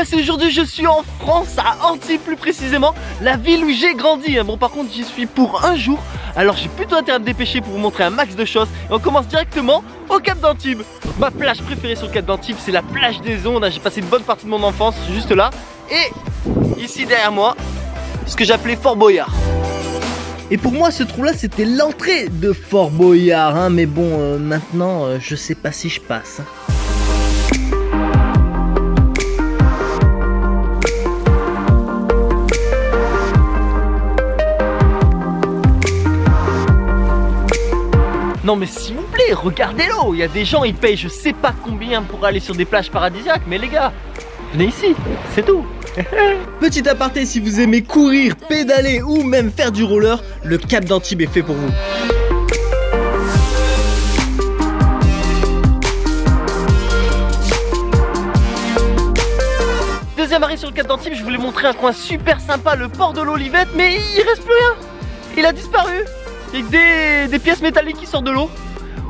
tous, aujourd'hui je suis en France, à Antibes plus précisément, la ville où j'ai grandi. Bon par contre j'y suis pour un jour, alors j'ai plutôt intérêt à me dépêcher pour vous montrer un max de choses. Et on commence directement au Cap d'Antibes. Ma plage préférée sur le Cap d'Antibes, c'est la plage des Ondes. J'ai passé une bonne partie de mon enfance juste là. Et ici derrière moi, ce que j'appelais Fort Boyard. Et pour moi ce trou là c'était l'entrée de Fort Boyard hein. Mais bon maintenant je sais pas si je passe. Non mais s'il vous plaît, regardez l'eau. Il y a des gens, ils payent je sais pas combien pour aller sur des plages paradisiaques. Mais les gars, venez ici, c'est tout. Petit aparté, si vous aimez courir, pédaler ou même faire du roller, le Cap d'Antibes est fait pour vous. Deuxième arrêt sur le Cap d'Antibes, je voulais montrer un coin super sympa, le port de l'Olivette, mais il reste plus rien. Il a disparu. Il y a que des pièces métalliques qui sortent de l'eau.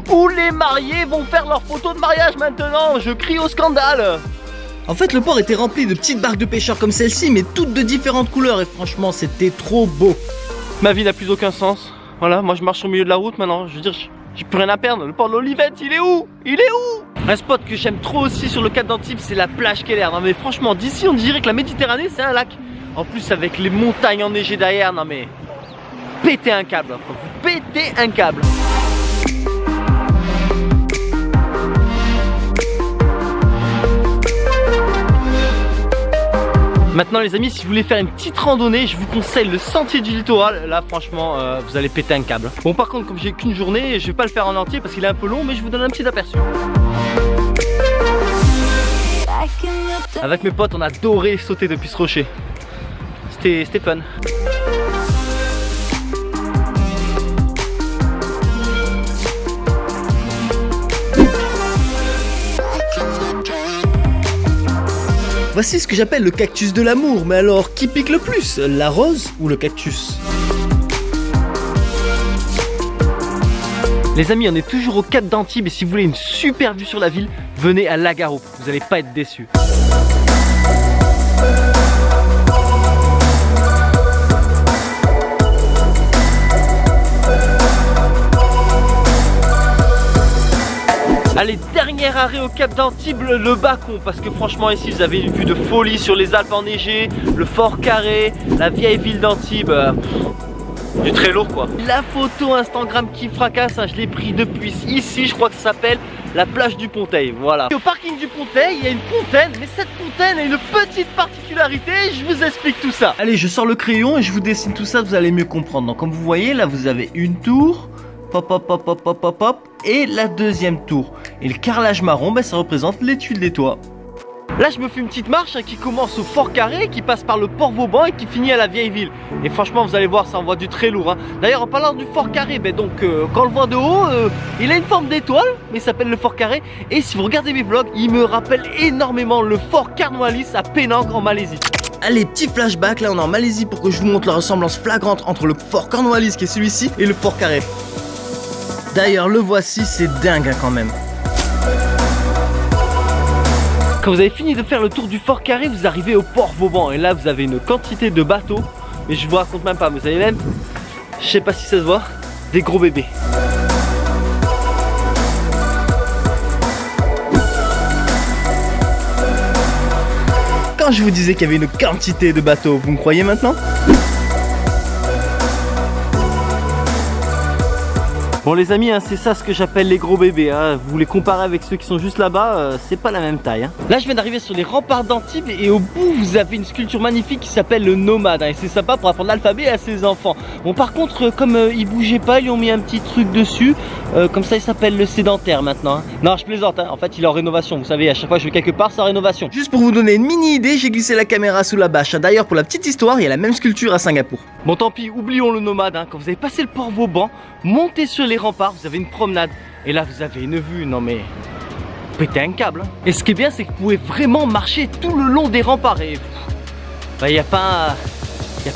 Où les mariés vont faire leurs photos de mariage maintenant. Je crie au scandale. En fait le port était rempli de petites barques de pêcheurs comme celle-ci, mais toutes de différentes couleurs. Et franchement c'était trop beau. Ma vie n'a plus aucun sens. Voilà, moi je marche au milieu de la route maintenant. Je veux dire, j'ai plus rien à perdre. Le port de l'Olivette, il est où? Il est où? Un spot que j'aime trop aussi sur le Cap d'Antibes, c'est la plage Keller. Non mais franchement, d'ici on dirait que la Méditerranée c'est un lac. En plus avec les montagnes enneigées derrière, non mais... pétez un câble, vous pétez un câble. Maintenant les amis, si vous voulez faire une petite randonnée, je vous conseille le sentier du littoral. Là franchement vous allez péter un câble. Bon par contre comme j'ai qu'une journée, je vais pas le faire en entier parce qu'il est un peu long, mais je vous donne un petit aperçu. Avec mes potes on a adoré sauter depuis ce rocher. C'était fun. Voici ce que j'appelle le cactus de l'amour. Mais alors, qui pique le plus? La rose ou le cactus? Les amis, on est toujours au Cap d'Antibes. Et si vous voulez une super vue sur la ville, venez à Lagaro. Vous n'allez pas être déçus. Allez, dernier arrêt au Cap d'Antibes, le Bacon, parce que franchement ici vous avez une vue de folie sur les Alpes enneigées, le Fort Carré, la vieille ville d'Antibes, du très lourd quoi. La photo Instagram qui fracasse, hein, je l'ai pris depuis ici, je crois que ça s'appelle la plage du Ponteil, voilà. Au parking du Ponteil, il y a une fontaine, mais cette fontaine a une petite particularité, je vous explique tout ça. Allez, je sors le crayon et je vous dessine tout ça, vous allez mieux comprendre. Donc comme vous voyez, là vous avez une tour, pop pop pop pop pop pop pop, et la deuxième tour. Et le carrelage marron, ben, ça représente les tuiles des toits. Là je me fais une petite marche hein, qui commence au Fort Carré, qui passe par le Port Vauban et qui finit à la vieille ville. Et franchement vous allez voir, ça envoie du très lourd hein. D'ailleurs en parlant du Fort Carré, ben, donc quand on le voit de haut, il a une forme d'étoile, mais il s'appelle le Fort Carré. Et si vous regardez mes vlogs, il me rappelle énormément le Fort Cornwallis à Penang en Malaisie. Allez, petit flashback, là on est en Malaisie pour que je vous montre la ressemblance flagrante entre le Fort Cornwallis qui est celui-ci et le Fort Carré. D'ailleurs le voici, c'est dingue hein, quand même. Quand vous avez fini de faire le tour du Fort Carré, vous arrivez au Port Vauban. Et là vous avez une quantité de bateaux, mais je vous raconte même pas, vous avez même, je sais pas si ça se voit, des gros bébés. Quand je vous disais qu'il y avait une quantité de bateaux, vous me croyez maintenant? Bon les amis, hein, c'est ça ce que j'appelle les gros bébés hein. Vous les comparez avec ceux qui sont juste là-bas, c'est pas la même taille hein. Là je viens d'arriver sur les remparts d'Antibes et au bout vous avez une sculpture magnifique qui s'appelle le nomade hein, et c'est sympa pour apprendre l'alphabet à ses enfants. Bon par contre comme il bougeait pas, ils lui ont mis un petit truc dessus, comme ça il s'appelle le sédentaire maintenant hein. Non je plaisante hein. En fait il est en rénovation, vous savez à chaque fois que je vais quelque part c'est en rénovation. Juste pour vous donner une mini idée, j'ai glissé la caméra sous la bâche. D'ailleurs pour la petite histoire, il y a la même sculpture à Singapour. Bon tant pis, oublions le nomade hein. Quand vous avez passé le Port Vauban, montez sur les remparts, vous avez une promenade et là vous avez une vue, non mais pétez un câble hein. Et ce qui est bien c'est que vous pouvez vraiment marcher tout le long des remparts et bah, y a pas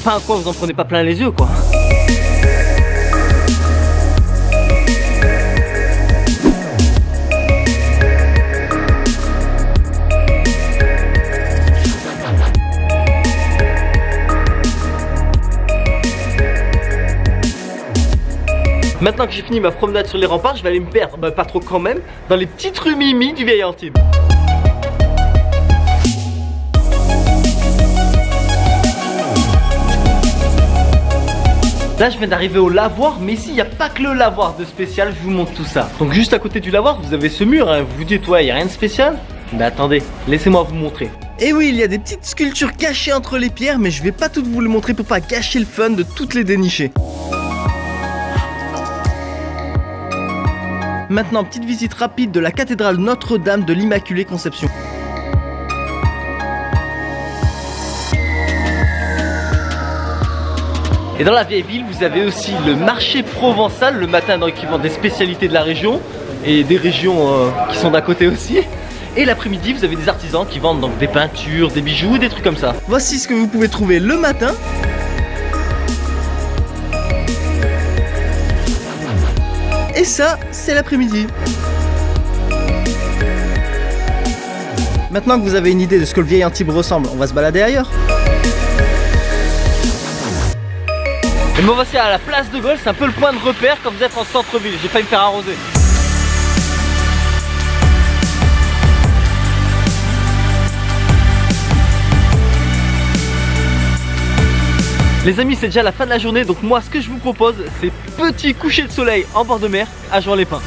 un coin où vous en prenez pas plein les yeux quoi. Maintenant que j'ai fini ma promenade sur les remparts, je vais aller me perdre, bah pas trop quand même, dans les petites rues Mimi du vieil Antibes. Là je viens d'arriver au lavoir, mais ici il n'y a pas que le lavoir de spécial, je vous montre tout ça. Donc juste à côté du lavoir vous avez ce mur, hein. Vous vous dites ouais il n'y a rien de spécial. Mais attendez, laissez-moi vous montrer. Et oui, il y a des petites sculptures cachées entre les pierres, mais je vais pas toutes vous le montrer pour pas gâcher le fun de toutes les dénicher. Maintenant, petite visite rapide de la cathédrale Notre-Dame de l'Immaculée Conception. Et dans la vieille ville, vous avez aussi le marché provençal, le matin donc, qui vend des spécialités de la région et des régions qui sont d'à côté aussi. Et l'après-midi, vous avez des artisans qui vendent donc des peintures, des bijoux, des trucs comme ça. Voici ce que vous pouvez trouver le matin. Et ça, c'est l'après-midi. Maintenant que vous avez une idée de ce que le vieil Antibes ressemble, on va se balader ailleurs. Et me voici à la place de Gaulle, c'est un peu le point de repère quand vous êtes en centre-ville. J'ai failli me faire arroser. Les amis, c'est déjà la fin de la journée, donc moi ce que je vous propose, c'est petit coucher de soleil en bord de mer à Juan-les-Pins.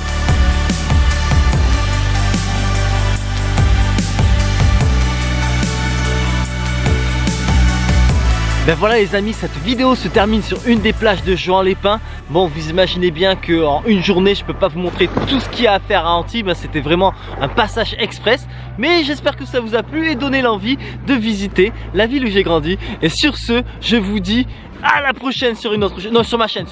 Ben voilà les amis, cette vidéo se termine sur une des plages de Juan-les-Pins. Bon, vous imaginez bien qu'en une journée, je peux pas vous montrer tout ce qu'il y a à faire à Antibes. C'était vraiment un passage express. Mais j'espère que ça vous a plu et donné l'envie de visiter la ville où j'ai grandi. Et sur ce, je vous dis à la prochaine sur une autre chaîne. Non, sur ma chaîne.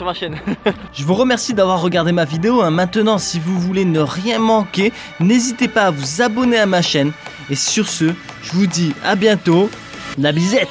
Je vous remercie d'avoir regardé ma vidéo. Maintenant, si vous voulez ne rien manquer, n'hésitez pas à vous abonner à ma chaîne. Et sur ce, je vous dis à bientôt. La bisette!